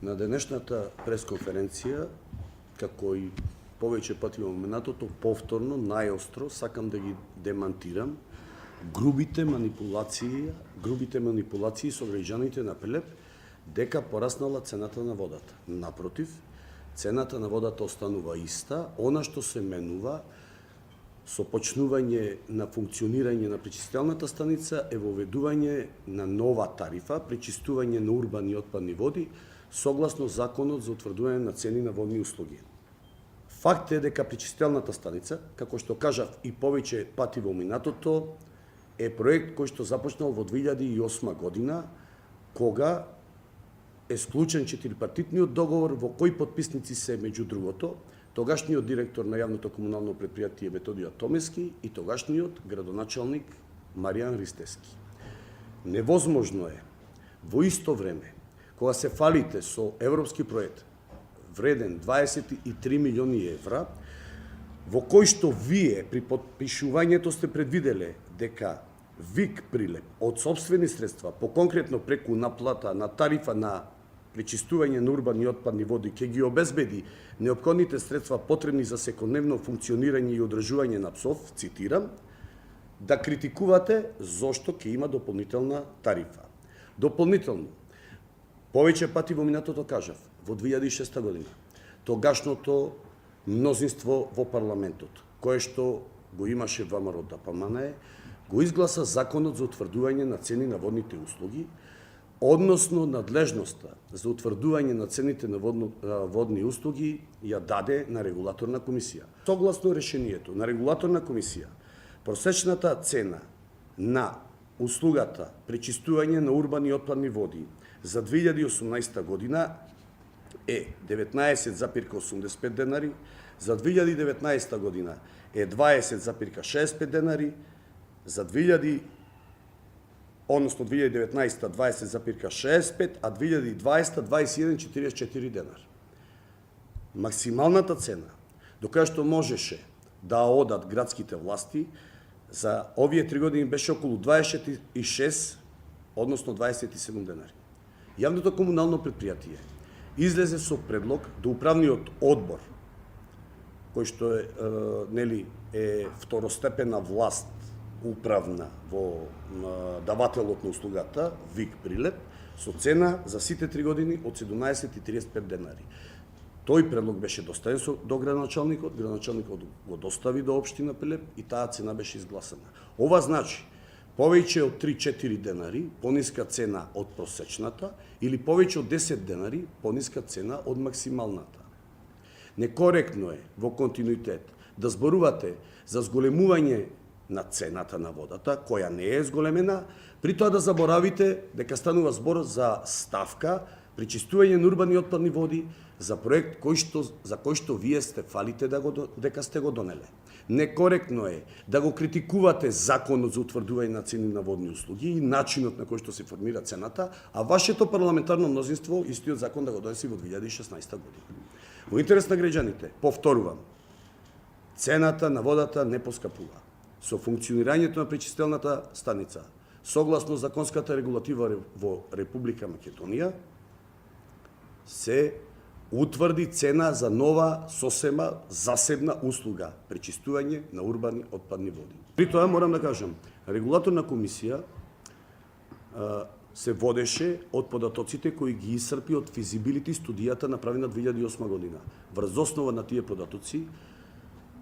На денешната пресконференција, како и повеќе пати во моментото, повторно, најостро, сакам да ги демантирам грубите манипулации со граѓаните на Прилеп, дека пораснала цената на водата. Напротив, цената на водата останува иста, она што се менува со почнување на функционирање на пречистителната станица е воведување на нова тарифа, пречистување на урбани и отпадни води, согласно Законот за утврдување на цени на водни услуги. Факт е дека пречистителната станица, како што кажав и повеќе пати во минатото, е проект кој што започнал во 2008 година, кога е склучен четирипартитниот договор во кој потписници се, меѓу другото, тогашниот директор на јавното комунално предпријатие Методија Томески и тогашниот градоначалник Маријан Ристевски. Невозможно е во исто време, кога се фалите со европски проект вреден 23 милиони евра, во кој што вие при подпишувањето сте предвиделе дека ВИК Прилеп од сопствени средства, по конкретно преку наплата на тарифа на пречистување на урбани и отпадни води, ќе ги обезбеди неопходните средства потребни за секојдневно функционирање и одржување на ПСОВ, цитирам, да критикувате зошто ќе има дополнителна тарифа. Дополнително, повеќе пати во минатото кажав, во 2006 година, тогашното мнозинство во парламентот, кое што го имаше ВМРО ДПМНЕ, го изгласа Законот за утврдување на цени на водните услуги, односно надлежноста за утврдување на цените на водни услуги ја даде на регулаторна комисија. Согласно решението на регулаторна комисија, просечната цена на услугата пречистување на урбани и отпадни води за 2018 година е 19,85 денари, за 2019 година е 20,65 денари, за 2019 20,65, а 2020 21,44 денар. Максималната цена до која што можеше да одат градските власти за овие 3 години беше околу 26, односно 27 денари. Јавното комунално предпријатие излезе со предлог до управниот одбор, кој што е второстепена власт управна во давателот на услугата ВИК Прилеп, со цена за сите 3 години од 17,35 денари. Тој предлог беше доставен до градоначалникот го достави до општина Прилеп и таа цена беше изгласана. Ова значи повеќе од 3-4 денари пониска цена од просечната или повеќе од 10 денари пониска цена од максималната. Некоректно е во континуитет да зборувате за зголемување на цената на водата, која не е зголемена, при тоа да заборавите дека станува збор за ставка пречистување на урбани и отпадни води за проект за кој што вие сте фалите дека сте го донеле. Некоректно е да го критикувате Законот за утврдување на цени на водни услуги и начинот на кој што се формира цената, а вашето парламентарно мнозинство истиот закон да го донеси во 2016 година. Во интерес на граѓаните, повторувам, цената на водата не поскапува. Со функционирањето на пречистителната станица, согласно законската регулатива во Република Македонија, се утврди цена за нова, сосема, засебна услуга, пречистување на урбани отпадни води. При тоа морам да кажам, регулаторна комисија се водеше од податоците кои ги исцрпи од физибилити студијата направена 2008 година. Врз основа на тие податоци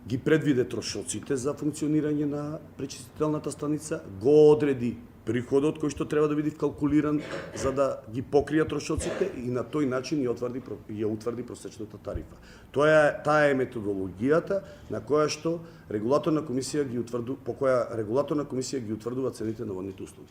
ги предвиде трошоците за функционирање на пречистителната станица, го одреди приходот кој што треба да биде вкалкулиран за да ги покрија трошоците и на тој начин ја утврди просечната тарифа. Таа е методологијата на која што регулаторна комисија ги утврдува цените на водните услуги.